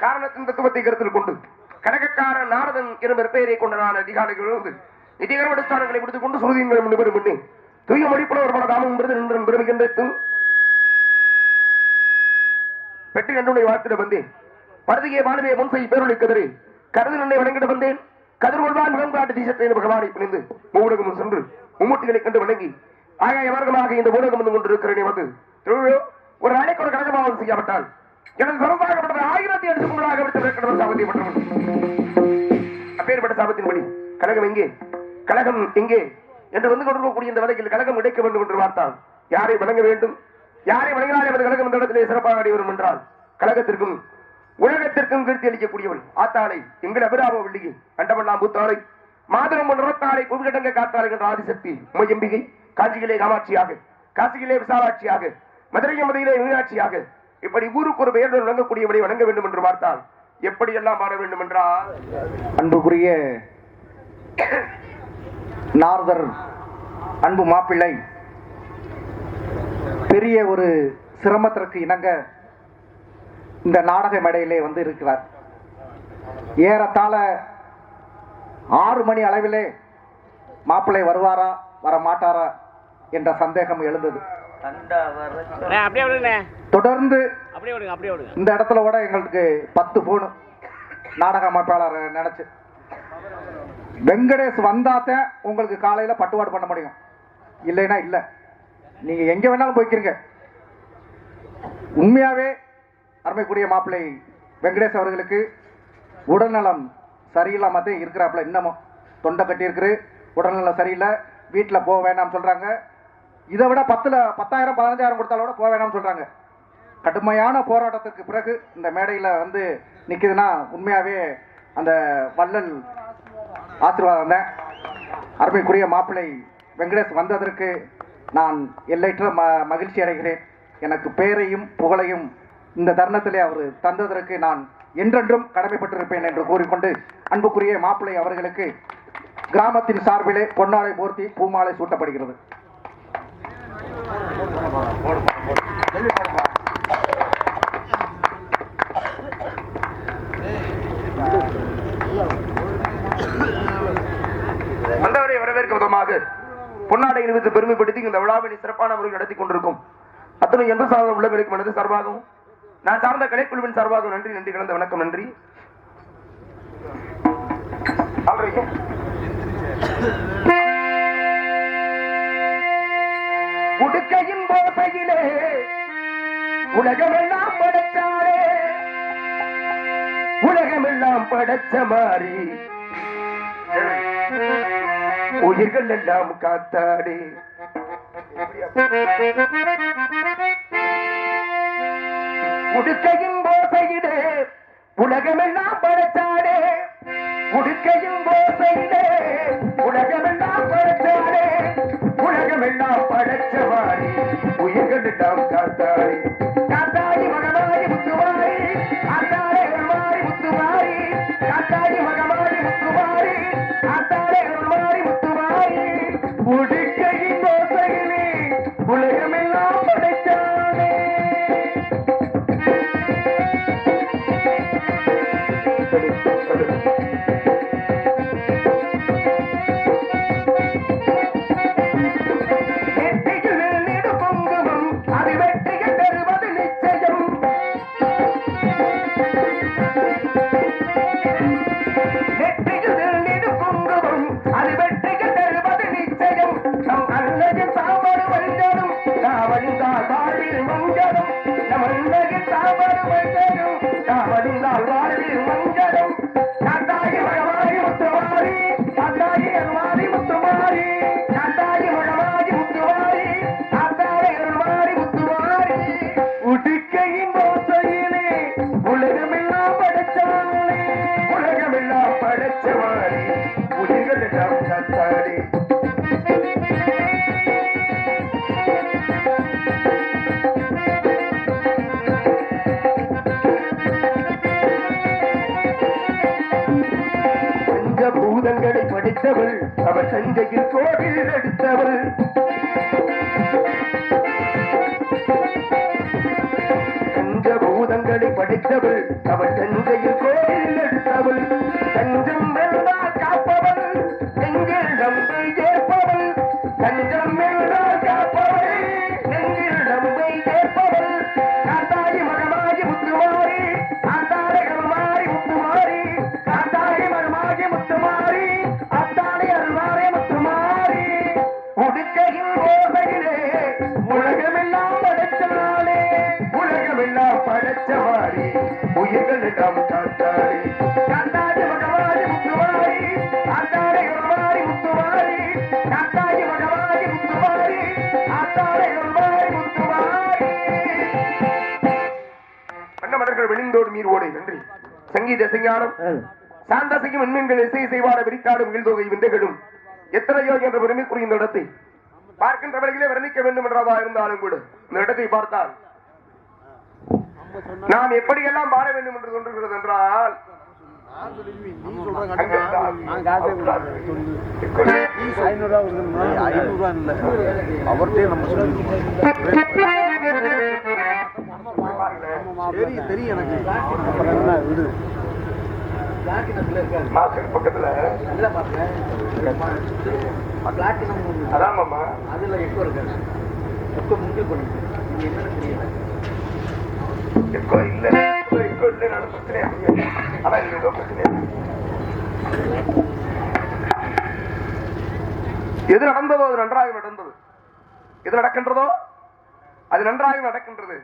காரணத்தின் தத்துவத்தை கருத்தில் கொண்டு கணக்கக்காரன் நாரதன் எனும் பெயரை கொண்டதான அதிகாரிகள் நிதிகரமடிஸ்தானங்களை முடித்துக் கொண்டு சுருதியின் நிபுணம் பண்ணி தூய மடிப்புலவர் பல தாமம் நின்று பெருமிகின்ற பெட்டு என்னுடைய வார்த்திட வந்தேன். பருதியை மாணவிய முன்சை பேரொழி கதிரை கருது நின்னை வணங்கிட வந்தேன். கதிர்கொள்வான் முகம் காட்டு தீசத்தை பகவானை பிணிந்து ஊடகம் சென்று மும்மூர்த்திகளை கண்டு வணங்கி ஆகாய மார்க்கமாக இந்த ஊடகம் வந்து கொண்டிருக்கிறேன். வந்து ஒரு நாளைக்கு ஒரு கணக்கமாவது செய்யாவிட்டால் எனக்கு சொந்தமாகப்பட்ட 1000 எடுத்துக்கொண்டாக விட்டு சாபத்தை பெற்றவன். அப்பேற்பட்ட சாபத்தின்படி கழகம் எங்கே கழகம் எங்கே என்று வந்து கொண்டிருக்கக்கூடிய இந்த வழக்கில் கழகம் கிடைக்க வேண்டும் என்று பார்த்தால் யாரை வழங்க வேண்டும், யாரை வழங்கினாலே அவர் கழகம் இந்த இடத்திலே சிறப்பாக அடைவரும் என்றால் கழகத்திற்கும் உலகத்திற்கும் கீர்த்தி அளிக்கக்கூடியவள் ஆத்தாளை எங்கள் அபிராம வள்ளியை அண்டவண்ணாம் பூத்தாளை மாதுரம் நிறத்தாளை புதுகடங்க காத்தாளை என்ற ஆதிசக்தி உமையம்பிகை காஞ்சியிலே காமாட்சியாக, காசியிலே விசாலாட்சியாக, மதுரை மதுரையிலே மீனாட்சியாக, இப்படி ஊருக்கு ஒரு பெயருடன் வழங்கக்கூடியவரை வணங்க வேண்டும் என்று பார்த்தால் எப்படி எல்லாம் பாட வேண்டும் என்றால் அன்புக்குரிய நாரதர் அன்பு மாப்பிள்ளை பெரிய ஒரு சிரமத்திற்கு இணங்க இந்த நாடக மேடையிலே வந்து இருக்கிறார். ஏறத்தாழ 6 மணி அளவிலே மாப்பிள்ளை வருவாரா வர மாட்டாரா என்ற சந்தேகம் எழுந்தது. அப்படியே விடுங்க, தொடர்ந்து அப்படியே விடுங்க, அப்படியே விடுங்க. இந்த இடத்துல கூட எங்களுக்கு 10 போன் நாடக அமைப்பாளர் நினைச்சு வெங்கடேஷ் வந்தாதான் உங்களுக்கு காலையில பட்டுவாடு பண்ண முடியும், இல்லைன்னா இல்ல. நீங்க எங்க வேணாலும் போய்க்கிறீங்க. உண்மையாவே அருமைக்குரிய மாப்பிள்ளை வெங்கடேஷ் அவர்களுக்கு உடல்நலம் சரியில்லாம தான் இருக்கிறாப்புல. இன்னமும் தொண்டை கட்டி இருக்கு, உடல்நலம் சரியில்லை, வீட்டில் போக வேண்டாம்னு சொல்றாங்க. இதை விட 10,000 15,000 கொடுத்தாலும் கூட போக வேண்டாம்னு சொல்றாங்க. கடுமையான போராட்டத்துக்கு பிறகு இந்த மேடையில் வந்து நிற்குதுன்னா உண்மையாவே அந்த வள்ளல் ஆசீர்வாதம் தான். அருமைக்குரிய மாப்பிள்ளை வெங்கடேஷ் வந்ததற்கு நான் எல்லையற்ற மகிழ்ச்சி அடைகிறேன். எனக்கு பேரையும் புகழையும் இந்த தருணத்திலே அவர் தந்ததற்கு நான் என்றென்றும் கடமைப்பட்டிருப்பேன் என்று கூறிக்கொண்டு அன்புக்குரிய மாப்பிள்ளை அவர்களுக்கு கிராமத்தின் சார்பிலே பொன்னாடை போர்த்தி பூமாலை சூட்டப்படுகிறது. வந்தவரை வரவேற்கும் விதமாக பொன்னாடை நிறுவனத்தை பெருமைப்படுத்தி இந்த விழாவினை சிறப்பான முறையில் நடத்தி கொண்டிருக்கும் அத்தனை எந்த சார்ந்த உள்ளவர்களுக்கு மனது சார்பாகவும் நான் சார்ந்த கலைக்குழுவின் சார்பாகவும் நன்றி நன்றி கலந்த வணக்கம். நன்றி. உடுக்கையின் போசையிலே உலகமெல்லாம் படைத்தாரே, உலகமெல்லாம் படைச்ச மாறி உயிர்கள் எல்லாம் காத்தாடே. உடுக்கையின் போசையிலே உலகமெல்லாம் படைத்தாடே, உடுக்கையின் போசையிலே உலகமெல்லாம் படைத்தாடே, உலகமெல்லாம் படைச்ச மாறி உயிர்கள் எல்லாம் காத்தாடே. காத்தாடி மகமாரி முத்துமாரி, ஆத்தாரே மாறி முத்துமாரி, காத்தாடி மகமாரி முத்துமாரி, ஆத்தாரே மாறி முத்துமாரி, உடுக்கையின் போசையிலே உலகமெல்லாம் படைத்தாடே. பூதங்களை படித்தவள் அவர் தஞ்சையில் கோவில் எடுத்தவள், பஞ்சபூதங்களை படித்தவள் அவள் தஞ்சையில் கோவில் எடுத்தவள், தஞ்சம் வென்றால் காப்பவள் நெஞ்சில் நம்பை ஏற்பவள், தஞ்சம் வென்றால் காப்பவள் நெஞ்சில் நம்பை ஏற்பவள், காத்தாயி மகமாகி முத்துமாரி, ஆத்தாரை அருள்மாரி முத்துமாரி, காத்தாயி மகமாகி முத்துமாரி, ஆத்தாரை அருள்மாரி முத்துமாரி, உடுக்கையில் ஓசையிலே உலகமெல்லாம் படைத்தாளே, உலகமெல்லாம் படைச்சவாரி உயிர்கள் எல்லாம் காத்தாளே. காத்தாயி மகமாரி முத்துமாரி, ஆத்தாரை அருள்மாரி முத்துமாரி, காத்தாயி மகமாரி முத்துமாரி, ஆத்தாரை அருள்மாரி முத்துமாரி. அன்னமலர்கள் வெளிந்தோடு நீர் ஓடை. நன்றி. சங்கீத சிங்கானம் சாந்தசையும் விண்மீன்கள் இசை செய்வாட விரித்தாடும் வில்தொகை விந்தைகளும் எத்தனையோ என்ற பெருமைக்குரிய இந்த இடத்தை பார்க்கின்றவர்களே வர்ணிக்க வேண்டும் என்றதா இருந்தாலும் கூட இந்த இடத்தை பார்த்தால் நாம் எப்படியெல்லாம் பாட வேண்டும் என்று தோன்றுகிறது என்றால் அவர்கிட்ட நம்ம தெரியும் எனக்கு பக்கத்துல அதான் மாமா அதுல எப்போ இருக்கு எது நடந்ததோ அது நன்றாக நடந்தது. எது நடக்கின்றதோ அது நன்றாக நடக்கின்றது.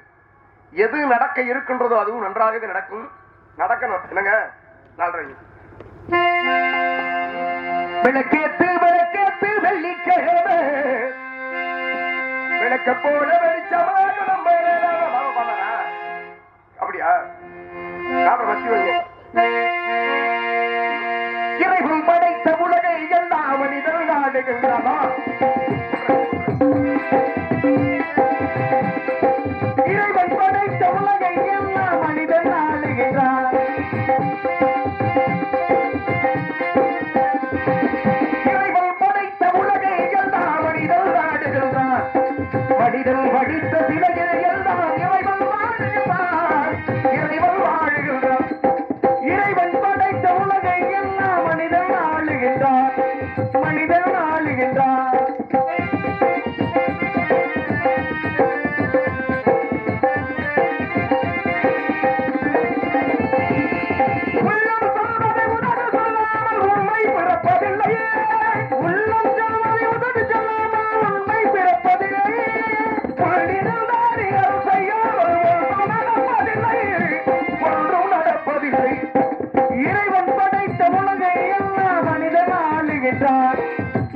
எது நடக்க இருக்கின்றதோ அதுவும் நன்றாகவே நடக்கும். நடக்கணும். என்னங்க 4:30 விளக்கேத்து விளக்கேத்து வெள்ளிக்கிழமை விளக்க போல வெளிச்சமாக நம்ம அப்படியா இறைவன் படைத்த உலகை எல்லா மனிதன் நாடுகின்றனா இறைவன் படைத்த உலகை எல்லா மனிதன் ஆளுகின்றான். இறைவன் படைத்த உலகை எல்லா மனிதன் ஆடுகின்றான். மனிதன் படித்த சிலையை எல்லாம் இறைவன் வாழுகின்றான். இறைவன் வாழுகின்றான். இறைவன் படைத்த உலகை எல்லா மனிதன் ஆளுகின்றான். மனிதன் ஆளுகின்றான்.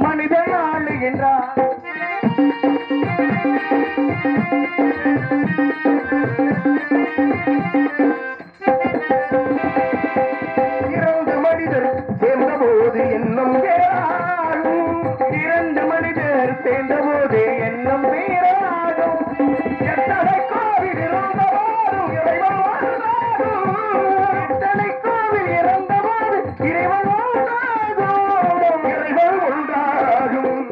மனிதன் ஆளுகின்றான். இரண்டு மனிதர் சேர்ந்தபோது எண்ணம் வேறாகும். இரண்டு மனிதர் சேர்ந்தபோது எண்ணம் வேறாகும். எத்தனை கோவில் இறந்தபோதும் இறைவன் வாழ்ந்தாகும். எத்தனை கோவில் இறந்தபோது இறைவன் வாழ்ந்தாகும். இறைவன் ஒன்றாகும்.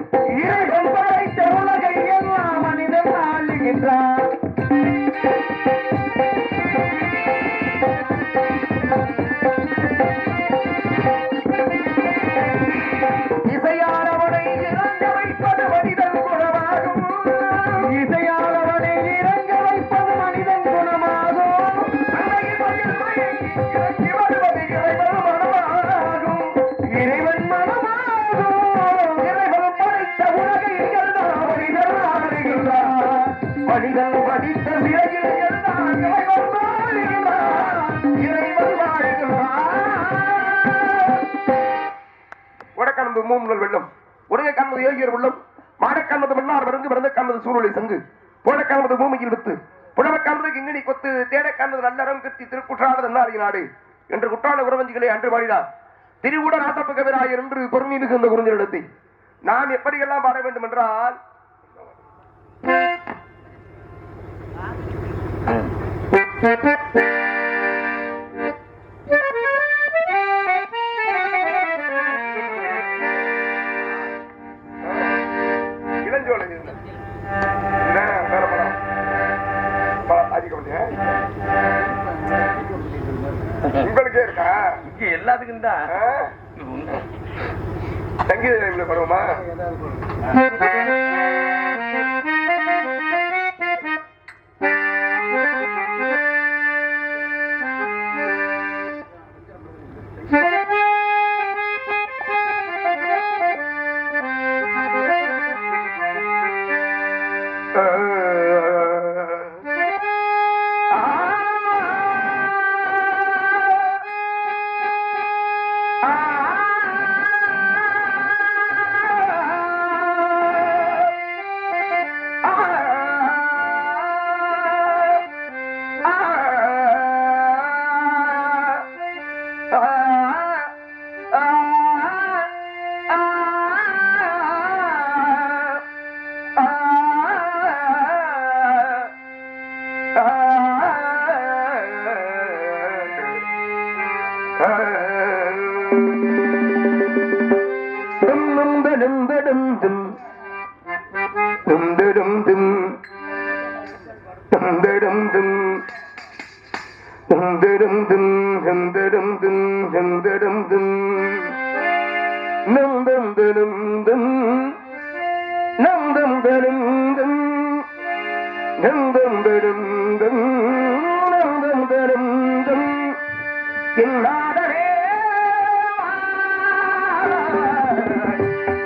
இறைவன் படைத்த உலகை எல்லாம் மனிதன் ஆளுகின்றான். இசையானவனை இறங்க வைப்பது மனிதன் குணமாகும். இசையானவனை இறங்க வைப்பது மனிதன் குணமாகும். இறங்கி வருவது இறைவன் மனமாகும். இறைவன் மனமாகும். இறைவன் படைத்த உலகை எல்லாம் மனிதன் ஆளுகின்றான். மனிதன் படித்த சிலையில் எல்லாம் இறைவன் வாழுகின்றான். இறைவன் வாழுகின்றான். உடக்கானது மூமுதல் வெள்ளம் உடைய காண்பது ஏகியர் உள்ளம் மாடக்காண்பது மன்னார் மருந்து மருந்து காண்பது சூழலை சங்கு போடக்காண்பது பூமியில் வித்து புலவக்காண்பது கிங்கினி கொத்து தேடக்காண்பது நல்லறம் கத்தி திருக்குற்றானது அன்னாரி நாடு என்று குற்றால உறவஞ்சிகளை அன்று பாடினார். திருவுட ராசப்ப கவிராயர் என்று பொறுமை மிகுந்த குறிஞ்சிடத்தை நாம் எப்படியெல்லாம் பாட வேண்டும் என்றால் இளஞ்சோலை உங்களுக்கே இருக்கா? இங்க எல்லாத்துக்கும் தான் சங்கீத பருவமா?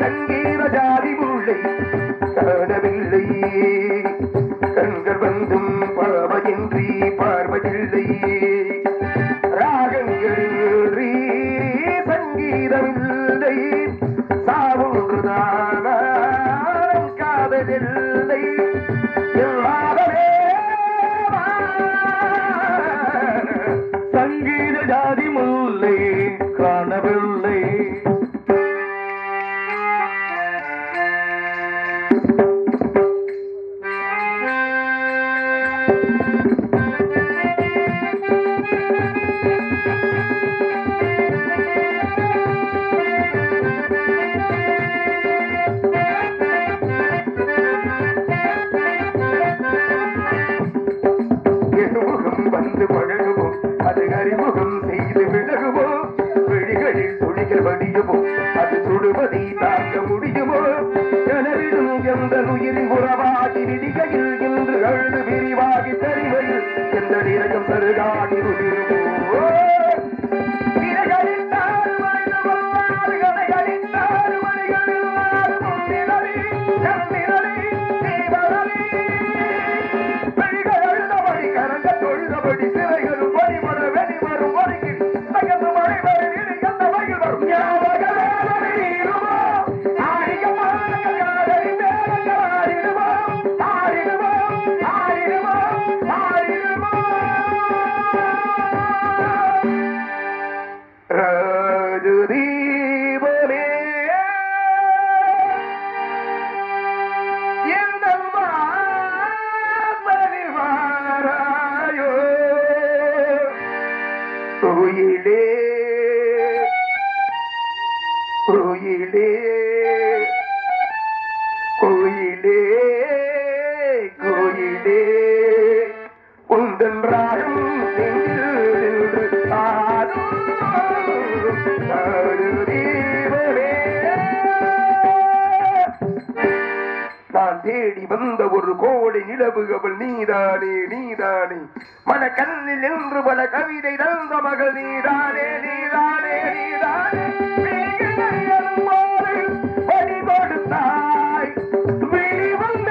சங்கீத ஜாதி முல்லை காணவில்லை கண்கள் வந்தும் பார்வையின்றி பார்வையில்லை ராகங்களின்றி சங்கீதமில்லை சாவுதான் காதலில்லை எல்லாமே சங்கீத ஜாதி முல்லை காணவில்லை. வந்து பழகுவோம் அது அறிமுகம் செய்து விலகுவோ விழிகளில் துளிகள் வடியுமோ அது சுடுவதை தாங்க முடியுமோ எனவிடும் எந்த உயிரின் உறவாகி விதிகையில் இன்று அழுது விரிவாகி தருவையில் எந்த நிலையம் தருகாடி உதிருமோ கோயிலே கோயிலே கோயிலே கோயிலே உந்தன் ராகம் நான் தேடி வந்த ஒரு கோடை நிலவு அவள் நீதானே நீதானே மன கண்ணில் என்று பல கவிதை தந்த மகள் நீதானே நீதானே நீதானே வழி கொடுத்தாய் விழி வந்த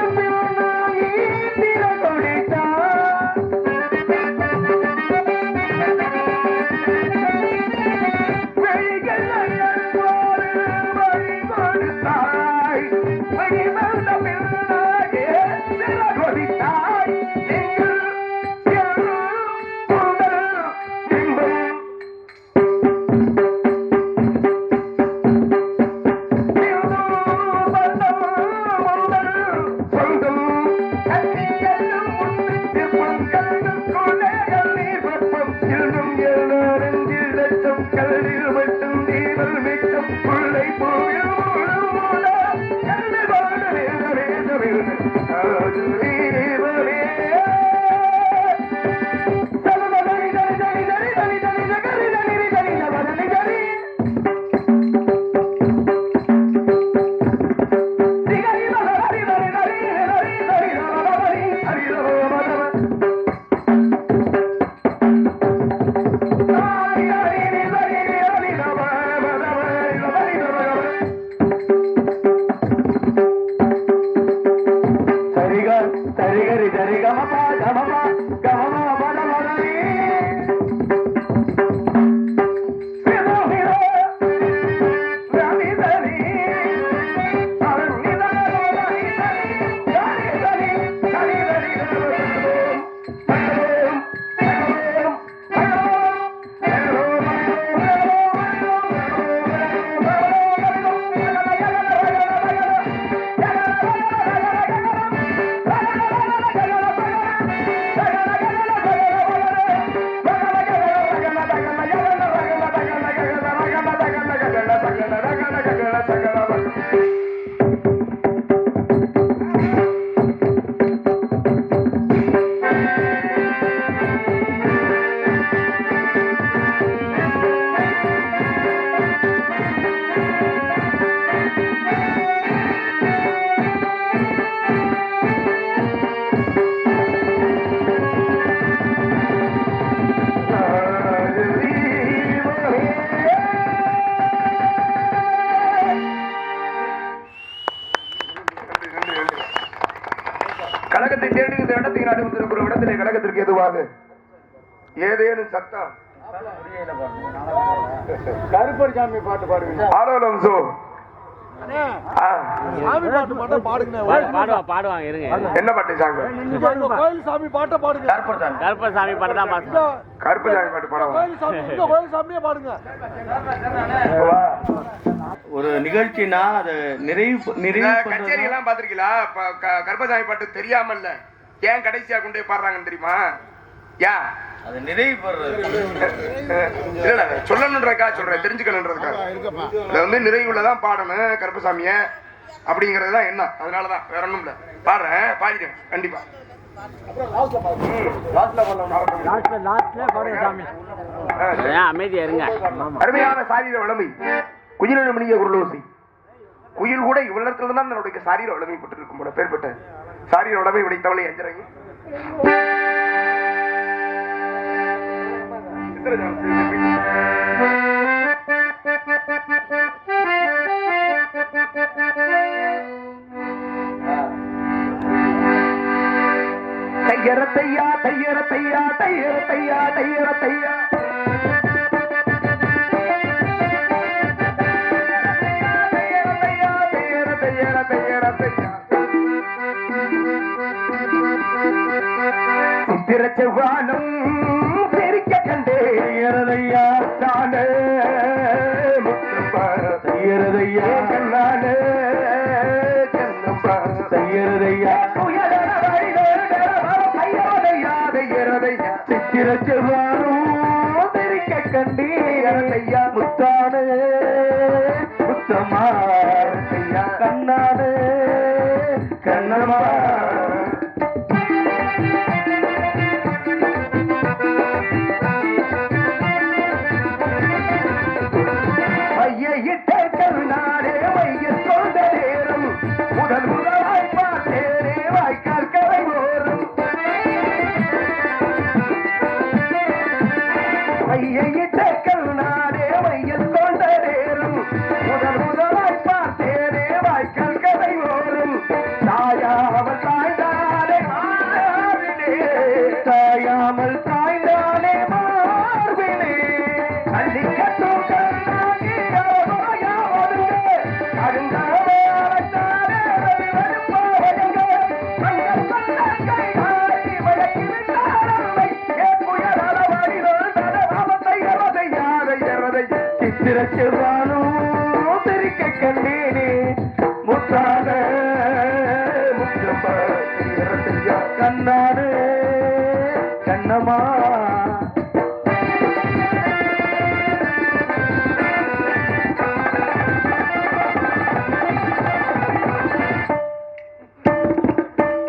கழகத்தை தேடி இந்த இடத்துக்கு நாடு வந்திருக்கிற இடத்திலே கழகத்திற்கு எதுவாக ஏதேனும் சத்தம் கருப்பர் சாமி பாட்டு பாடுவீங்க ஆலோலம் சோ பாடுவாங்க இருங்க. என்ன பாட்டு சாங்க? கோயில் சாமி பாட்டை பாடுங்க. கருப்பர் சாமி பாட்டு தான் கருப்பர் சாமி பாட்டு பாடுவாங்க. கோயில் சாமியே பாடுங்க. ஒரு நிகழ்ச்சினா அது நிறைவு கச்சேரி எல்லாம் பாத்திருக்கீங்களா? கருப்பசாமி பாட்டு தெரியாமல்ல ஏன் கடைசியா கொண்டு போய் பாடுறாங்கன்னு தெரியுமா? யா அது நிறைவு இல்ல சொல்லணுன்றதுக்காக சொல்றேன், தெரிஞ்சுக்கணுன்றதுக்காக. இதை வந்து நிறைவுலதான் பாடணும் கருப்பசாமிய அப்படிங்கறதுதான் என்ன, அதனாலதான் வேற ஒண்ணும் இல்ல. பாடுறேன், பாடிட்டேன் கண்டிப்பா. அமைதியா இருங்க. அருமையான சாரீர வளமை குயிலின மணிய குரலோசி. குயில் கூட இவ்வளத்துல தான் தன்னுடைய சாரீர வளமை பெற்று இருக்கும் போல பேர்பட்ட சாரீர வளமை உடைத்தவளை அஞ்சறங்க. தையரத்தையா தையரத்தையா தையரத்தையா தையரத்தையா சித்திரச்செவ்வானம் சிரிக்க கண்டேயரதையா தானே தையரதையா கண்ணானே தையரதையா சித்திரச்செவ்வானம் சிரிக்க கண்டேயரதையா முத்தானே முத்தமா கண்ணானே கண்ணமா மையிட்ட கருணாடே மைய சொந்த நேரம் முதல் முதலாய் பார்த்தேனே வாய்க்கால் கரை ஓரம். மையிட்ட கருணாடே மைய சொந்த நேரம் முதல் முதலாய் பார்த்தேனே வாய்க்கால் கரை ஓரம். தாயாமல் தாய்ந்தாலே மார்பிலே தாயாமல் தாய்ந்தாலே மார்பிலே அள்ளிக்கட்டும் சித்திரச்செவ்வானம் பிரிக்க கண்டேனே முத்தாக முத்தம்மா கண்ணாடு கண்ணமா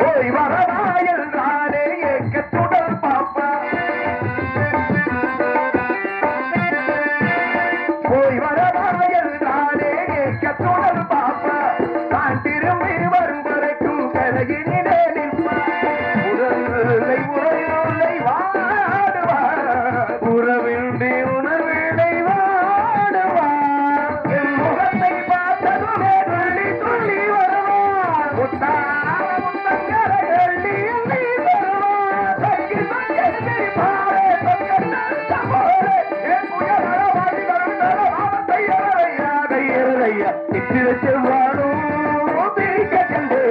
போய் வரவாயல் நானே ஏக்கத்துடன் பாப்பா போய் வரவாயல் நானே ஏக்கத்துடன் பாப்பா தான் திரும்பி வரும் வரைக்கும் கலையினிலே நிற்பா உறவில்லை உறவில்லை வாடுவா உறவின்றி உணர்வில்லை வாடுவா என் முகத்தை பார்த்ததுமே துள்ளி துள்ளி வருவா முத்தான முத்தங்களை எள்ளி எள்ளி வருவா சங்கி சங்கி பாரே சங்கரை என் புயல் வாடி வரும் தரவாமத்தை எறையா சித்திரச்செவ்வானம் பிரிக்க கண்டே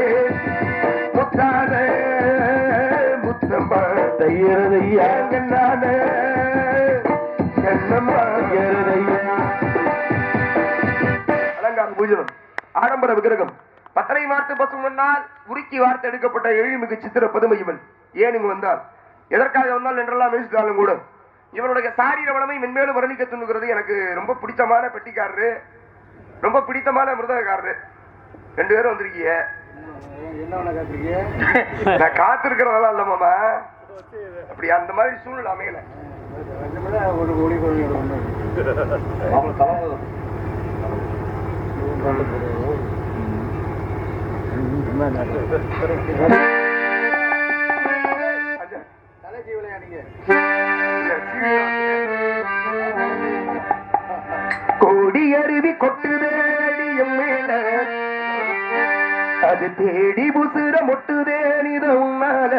முத்தான முத்தம்மா தையரதையா கண்ணான கண்ணம்மா எறையா. அலங்கார பூஜனம் ஆடம்பர விக்கிரகம் பத்தனை மாட்டு பசு முன்னால் உருக்கி வார்த்தை எடுக்கப்பட்ட எழில்மிகு சித்திர பதுமையுவன் ஏன் இங்கு வந்தால் எதற்காக வந்தால் என்றெல்லாம் யோசித்தாலும் கூட இவனுடைய சாரீர வளமை மென்மேலும் வர்ணிக்க துணுகிறது. எனக்கு ரொம்ப பிடித்தமான பெட்டிக்காரரு, ரொம்ப பிடித்தமான மிருதகாரரு, 2 பேரும் வந்திருக்கீங்க. நான் காத்திருக்கிறதெல்லாம் இல்ல மாமா, அப்படி அந்த மாதிரி சூழ்நிலை அமையல. கோடி அருவி கொட்டுதேடியும் மேல அது அது தேடி புசுர மொட்டுதே நித உன்னால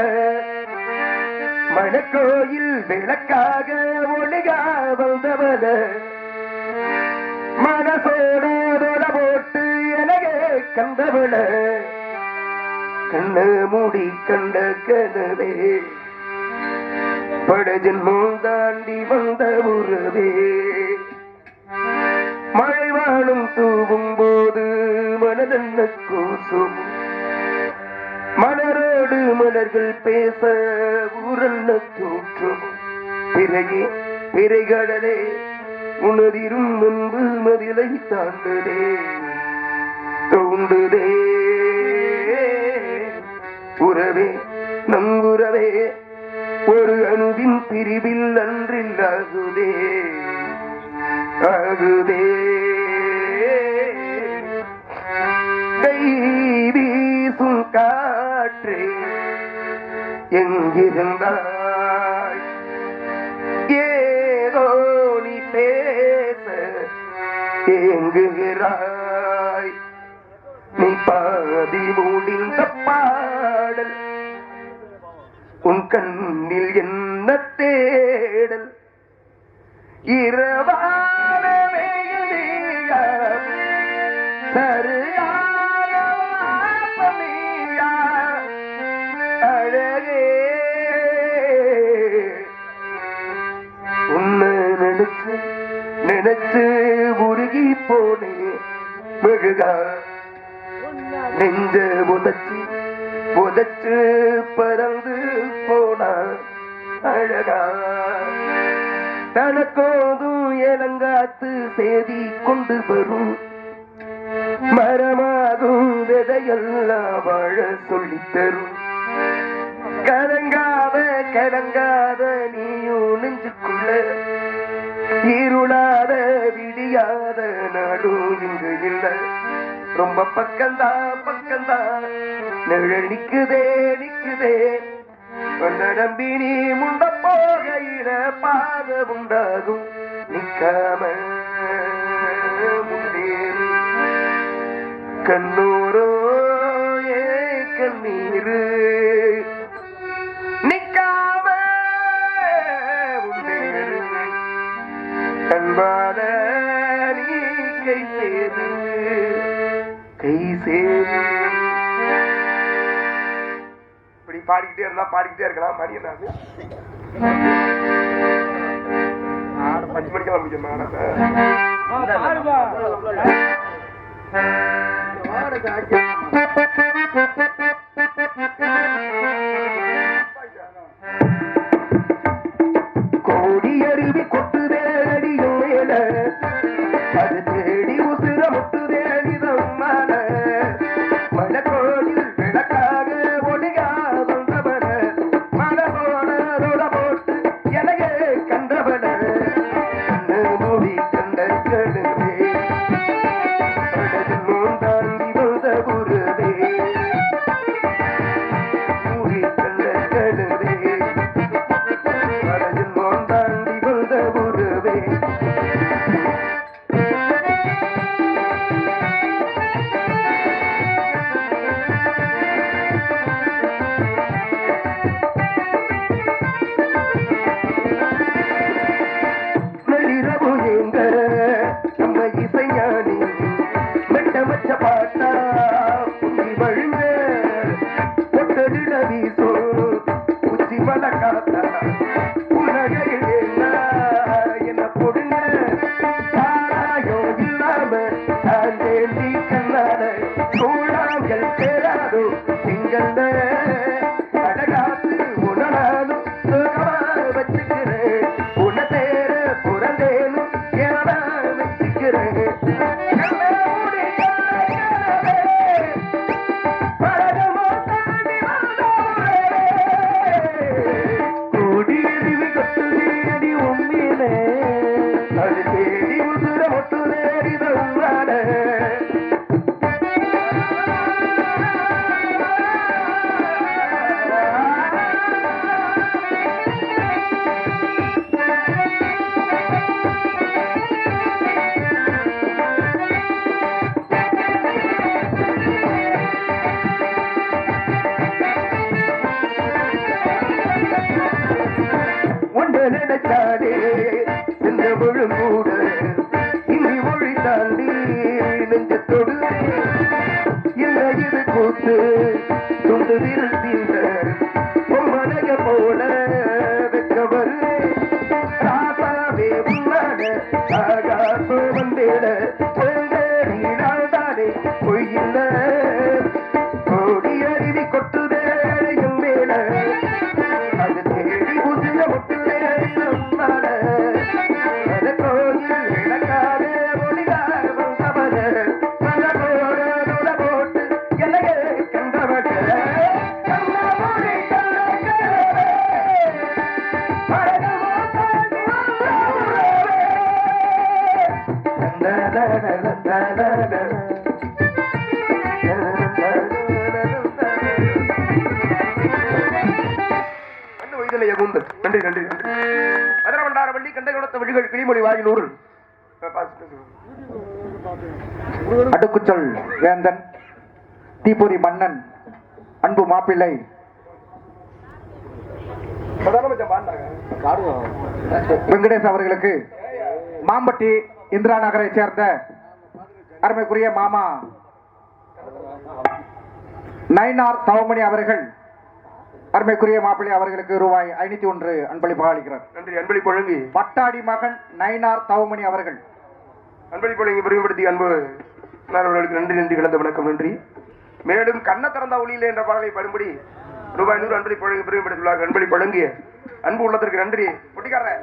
மணக்கோயில் விளக்காக ஒளிகா வந்தவன மனசோட போட்டு எனகே கண்டவள கண்ண மூடி கண்ட கனவே படஜன்மம் தாண்டி வந்த உறவே மழை வாழும் தூவும் போது மனதென்ன கூசும் மலரோடு மலர்கள் பேச ஊரல்ல தோற்றும் பிறகே பிறைகடலே உணதிரும் முன்பு மதிலை தாண்டுதே தோண்டுதே உறவே நங்குறவே ஒரு அணுவின் பிரிவில் அன்றில்லாகுதே ஆகுதே கை வீசும் காற்றே எங்கிருந்தாய் ஏதோ நீ பேச ஏங்குகிறாய் நீ பாதி முடிந்த பாடல் உன் கண்ணில் என்ன தேடல் இரவான வெயிலியா சரியான வாசனையா அழகே உன்னை நினைச்சு நினைச்சு உருகி போனே மெழுகா நெஞ்ச உதச்சு உதச்சு பறந்து போனா அழகா தனக்கோதும் இளங்காத்து செய்தி கொண்டு வரும் மரமாகும் விதையெல்லாம் வாழ சொல்லித் தரும் கலங்காத கலங்காத நீயும் நெஞ்சுக்குள்ள இருளாத விடியாத நாடும் இங்கு இல்லை ரொம்ப பக்கந்தா நிழல் நிக்குதே நிக்குதே உன்னை நம்பி நீ முண்ட போகையில பாத உண்டாகும் நிக்காம முன்னேறு கண்ணூரோ ஏ கண்ணீரு நிக்காம முன்னேறு கண்பால நீ கை சேரு கை சேரு இப்படி பாடிக்கிட்டே இருந்தா பாடிக்கிட்டே இருக்கலாம் மணி என்ன 5 மணிக்கு கோடி அருவி கொட்டுதே அடியோ மேல அது தேடி உசுர முட்டுதே நிதம் மேல மலக்கோயில் விளக்காக ஒளியா வந்தவன மலபோட போட்டு எனகே கண்டவன மூடி கண்ட கடுவே தாண்டி வந்த குருவே மூடி கண்ட கடுவே தாண்டி வந்த குருவே பாட்டா புள்ளி வழுங்க பொட்டடிட வீசோ உச்சி மல காத்தா உலகையில் என்ன பொடுங்க சாராயோ இல்லாம சாந்தேந்தி கண்ணால சூழாங்கள் சேராதோ திங்கள்ல அழகாத்து உணராலும் சுகமா வச்சுக்கிறேன் உன தேர புறந்தேனும் ஏன வச்சுக்கிறேன் பரதமோ தாண்டி வந்த நினைத்தாலே இந்த விழுங்கூட இனி மொழி தாண்டி நெஞ்சத்தோடு இந்த இது கூத்து துண்டு விரல் தீண்ட பொம்மனைய போல வெக்கவர் ராசாவே உன்னாட ஆகாப்பு வந்தேட நீடாதானே பொய்யில்ல கோடி அருவி கொட்டுதே என் மேல அது தேடி புதிய முட்டுதே நம்மால அத கோயில் இழக்காதே மொழிகார வந்தவர பல கோட போட்டு என்னையே கண்டவர நன்றி நன்றி அதரவண்டாரவள்ளி கண்டை கொடுத்த வழிகள் கிளிமொழி வாயிலூர் அடுக்குச்சொல் வேந்தன் தீப்பொறி மன்னன் அன்பு மாப்பிள்ளை வெங்கடேஷ் அவர்களுக்கு மாம்பட்டி இந்திரா நகரை சேர்ந்த அருமைக்குரிய மாமா நயினார் தவமணி அவர்கள் அருமைக்குரிய மாப்பிள்ளை அவர்களுக்கு ரூபாய் 501 அன்பளிப்பாக அளிக்கிறார். நன்றி. அன்பளிப்பு வழங்கி பட்டாடி மகன் நயினார் தவமணி அவர்கள் அன்பளிப்பு வழங்கி பெருமைப்படுத்தி அன்பு அவர்களுக்கு நன்றி நன்றி கலந்த வணக்கம் நன்றி. மேலும் கண்ண திறந்த ஒளியிலே என்ற பாடலை படும்படி ரூபாய் 100 அன்பளிப்பு வழங்கி பெருமைப்படுத்தியுள்ளார். அன்பளிப்பு வழங்கிய அன்பு உள்ளத்திற்கு நன்றி. ஒட்டிக்காரர்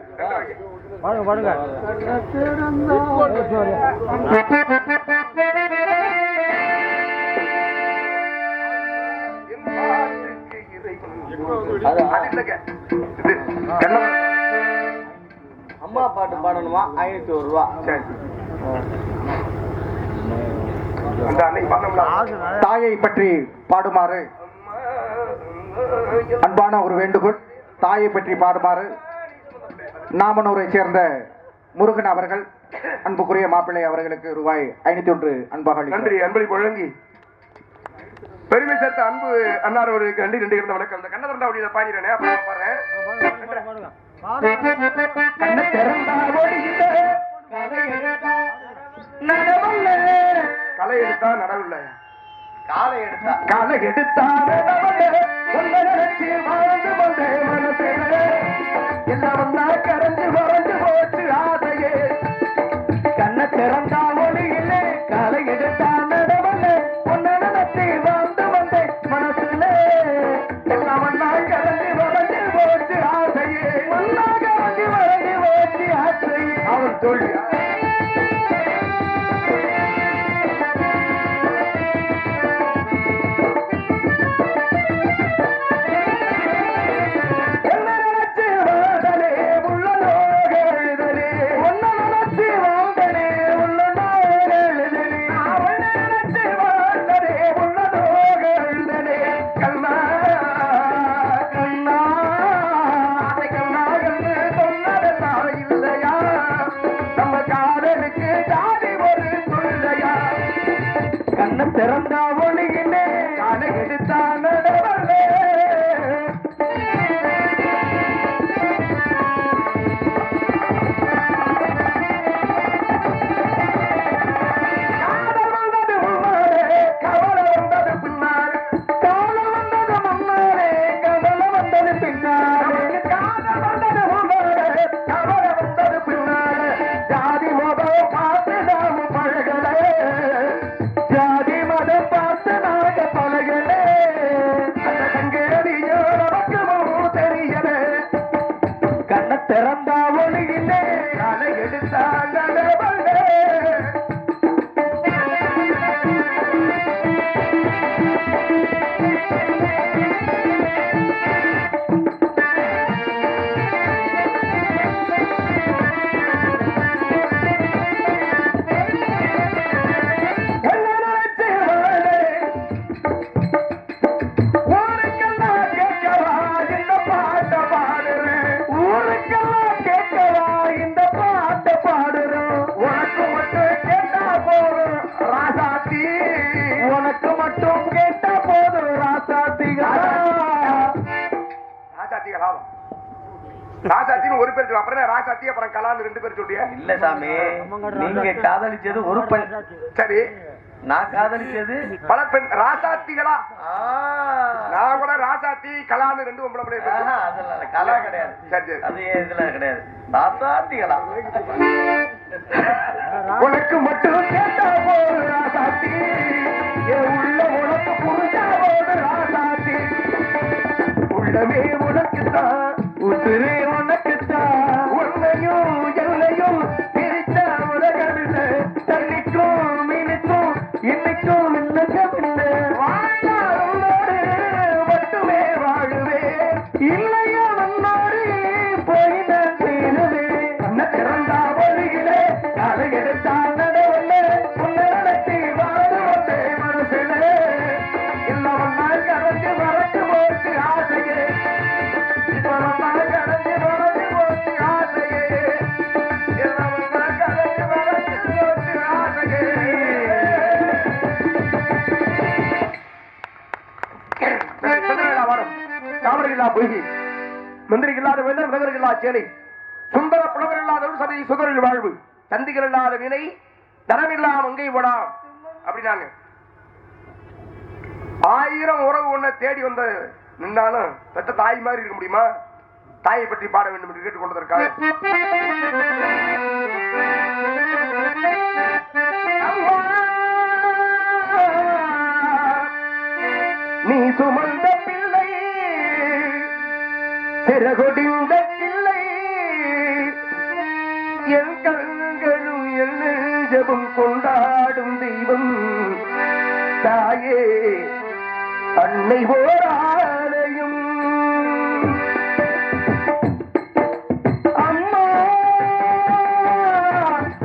அம்மா பாட்டு பாடணுமா 501 ரூபா. தாயை பற்றி பாடுமாறு அன்பான ஒரு வேண்டுகோள். தாயை பற்றி பாடுமாறு நாமனூரை சேர்ந்த முருகன் அவர்கள் அன்புக்குரிய மாப்பிள்ளை அவர்களுக்கு ரூபாய் 501 அன்பாக நன்றி. அன்பளிப்பு வழங்கி பெருமை சேர்த்த அன்பு அன்னார் அவர்களுக்கு நன்றி நன்றி இருந்த வணக்கம். இந்த கண்ண ஒளியில பாடிறேனே அப்புறம் பாடுறேன். களை எடுத்தா நடவில்லை காலை எடுத்தா களை எடுத்தா எல்லாம் கரைஞ்சு வரைஞ்சு போச்சு ஆசையே கண்ண திறந்தா ஒளியிலே களை எடுத்தா நடவல்ல பொன்ன நடத்தி வாழ்ந்து வந்தே மனசுல எல்லாம் கரைஞ்சு வரைஞ்சு போச்சு ஆசையே ஒன்னா கரைஞ்சு வரைஞ்சு போச்சு ஆசையே அவன் தோல்வியா திறந்தா ஒளியிலே காலை எடுத்தா நடவல்லே கவலை வந்தது பின்னால் காலம் வந்தது முன்னாலே கவலை வந்தது பின்னாலே காலம் வந்தது முன்னாலே கவலை வந்தது பின்னாலே ஜாதி மதம் பார்த்து நாம பழகலே ஜாதி மதம் பார்த்து நாக பழகலே அந்த சங்கேதியோ நமக்கு தெரியலே கண்ண திறந்தா ஒளியிலே காலை எடுத்தா நடவல்லே உனக்கு மட்டும் கேட்டா போதும் ராசாத்திகளா ராசாத்தின்னு ஒரு பேர் சொல்லுவா. அப்புறம் ராசாத்தி அப்புறம் கலான்னு 2 பேர் சொல்றியா? இல்ல சாமி, நீங்க காதலிச்சது ஒரு பெண், சரி. நான் காதலிச்சது பல பெண். ராசாத்திகளா? ஆ. நான் கூட ராசாத்தி கலான்னு 2 பொம்பளை பிள்ளைய பேர் ஆஹா, அதெல்லாம் இல்ல. கலா கிடையாது. சரி சரி. அது இதுல கிடையாது. ராசாத்திகளா? உனக்கு மட்டும் கேட்டா போது ராசாத்தி, என் உள்ள உனக்கு புரிஞ்சா போது ராசாத்தி. உள்ளமே உனக்குத்தான், உசுரே உனக்குத்தான். உன்னையும் என்னையும் பிரித்த உலகமில்ல, தண்ணிக்கும் மீனுக்கும் இன்னைக்கும் இல்லங்கமில்லை. வாழ்ந்தால் உன்னோடு மட்டுமே வாழுவேன், இல்லையா உன்னோடு போய் நான் சேருவேன். கண்ணை திறந்தா வழியிலே அதை எடுத்தால் நடவல்ல, உன்னை நடத்தி வாழ்ந்து வந்தே மனசில. இல்லவன் நாள் கடந்து மறந்து போச்சு ஆசையே, இப்பவன் நாள் கடந்து மறந்து போச்சு ஆசையே, இல்லவன் நாள் கடந்து மறந்து போச்சு ஆசையே. காவலர்களா பொய்கி, மந்திரிகள் இல்லாத வேந்தர், விலகர்கள் இல்லா சேனை, சுந்தர புலவர் இல்லாதவன் சதை சுதரில் வாழ்வு, சந்திகள் இல்லாத வினை தனமில்லா மங்கை போடா அப்படின்னாங்க. 1000 உறவு ஒன்ன தேடி வந்த நின்றாலும் பெற்ற தாய் மாதிரி இருக்க முடியுமா? தாயை பற்றி பாட வேண்டும் என்று கேட்டுக் கொண்டதற்காக நீ சுமந்த பிள்ளை பிறகொடிந்த பிள்ளை, என் கண்களும் என் நெஞ்சமும் கொண்டாடும் தெய்வம் தாயே, அன்னை ஓராலையும். அம்மா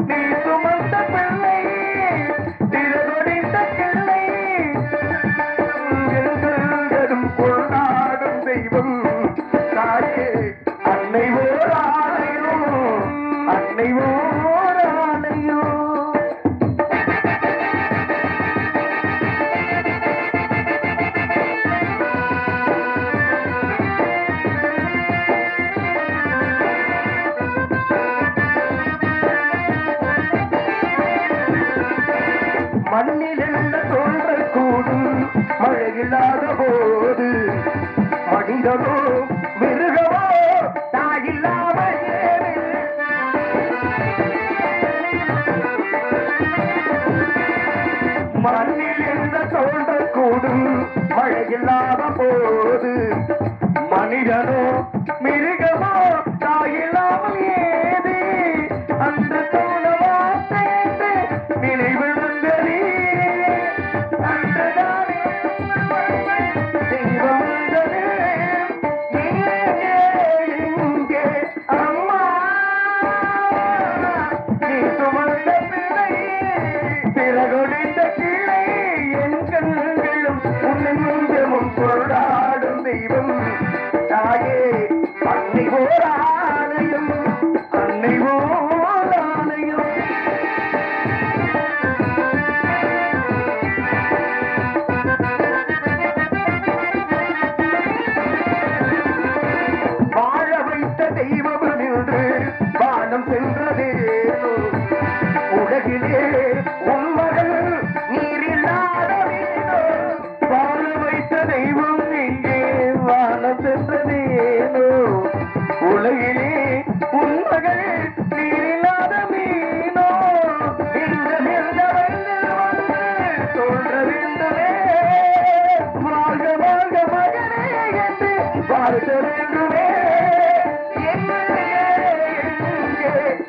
நீ சுமந்த பிள்ளை பிறகொடிந்த பிள்ளை, என் கண்களும் கொண்டாடும் தெய்வம் தாயே, அன்னை ஓராலையும், அன்னை ஓராலையும். மண்ணில் என்ன தோன்றல் கூடும் மழையில்லாத போது, மனிதனோ மிருகமோ தாயில்லாமல் ஏது. மண்ணில் என்ன தோன்றல் கூடும் மழையில்லாத போது, மனிதனோ மிருகமோ தாயில்லாமல் ஏது. அந்த தோண வார்த்தை நினைவிழந்ததே, அன்றுதானே தெய்வம் வந்தது. எங்கே அம்மா நீ சுமந்த பிள்ளை பிறகொடிந்த கிளை, என் கண்களும் உன்னை நெஞ்சமும் கொண்டாடும் தெய்வம் தாயே, அன்னை ஓராலயம், அன்னை ஓராலயம். வாழ வைத்த தெய்வம் நின்று வானம் சென்றதேனோ, உலகிலே உன் மகள் நீரில்லாத வீணோ. வாழ வைத்த தெய்வம் இங்கே வானம் சென்றதேனோ, உலகிலே உன் மகள் நீரில்லாத மீனோ. இந்த நின்றவர்கள் வந்து தோன்ற வேண்டுமே, வாழ்க வாழ்க மகனே என்று வாழ்த்த வேண்டுமே.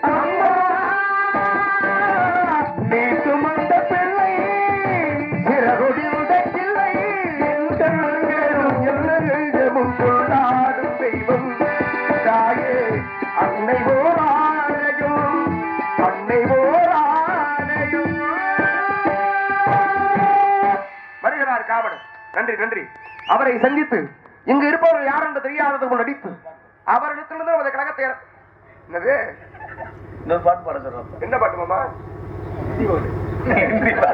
அம்மா நீ சுமந்த பிள்ளை பிறகொடிந்த கிள்ளை, என் கண்களும் என் நெஞ்சமும் கொண்டாடும் தெய்வம் தாயே, அன்னை ஓராலயம், அன்னை ஓராலயம். வருகிறார் காவலர். நன்றி நன்றி. அவரை சந்தித்து இங்கு இருப்பவர்கள் யார் என்று தெரியாதது போல் நடித்து அவரிடத்திலிருந்து நமது கழகத்தை என்னது இன்னொரு பாட்டு பாட சொல்றோம். என்ன பாட்டு மாமா?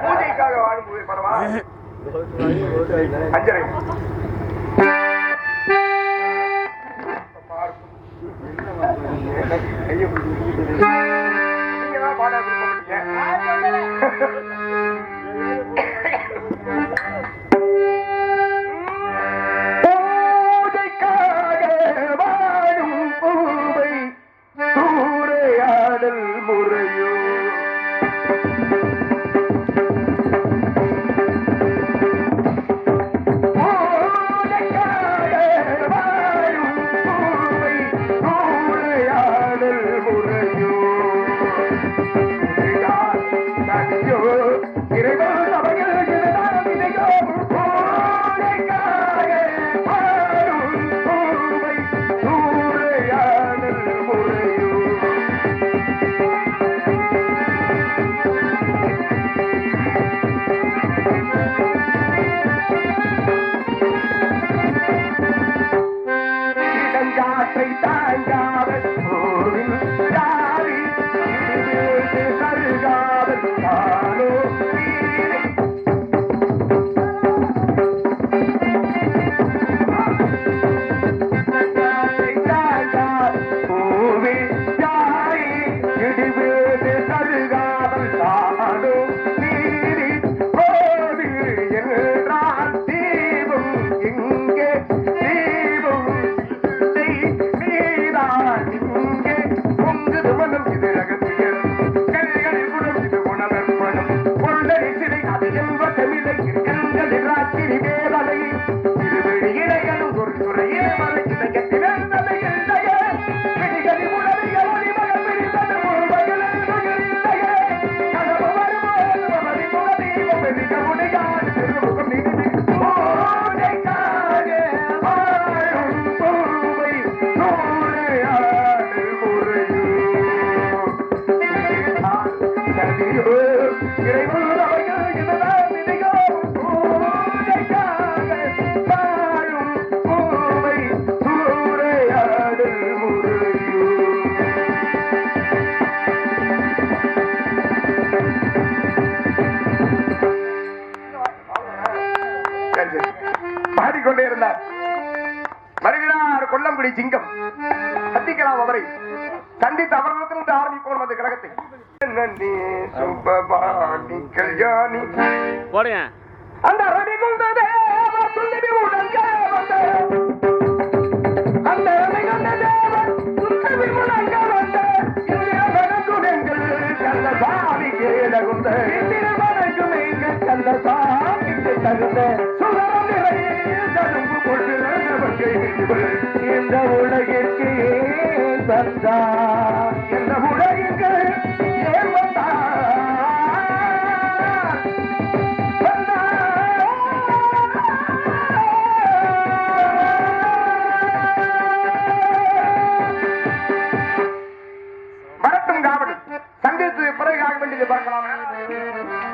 பூஜைக்காக வாழும் போது பரவா அஞ்சரை வருகிறார் கொல்லங்குடி சிங்கம். சந்திக்கலாம் அவரை. சந்தித்து அவர்களிடத்திலிருந்து ஆரம்பிப்போம் அந்த கழகத்தை. நன்னி சுப்பபாணி கல்யாணி போடுங்க. அந்த ரவி குந்ததே சுந்தரி உடங்க வந்த அந்த ரவி குந்ததே சுந்தரி உடங்க வந்த இந்திர வணங்குங்கள் கல்ல சாமிக்கு தகுந்த இந்திர வணங்குங்கள் கல்ல சாமிக்கு தகுந்த சுகரம் நிறைய தரும்பு கொண்டு இந்த உலகிற்கு ஏன் வந்தா இந்த உலகிற்கு ஏன் வந்தா வரட்டும் காவடி சந்தித்து பிறகு ஆக வேண்டியது பார்க்கலாம்.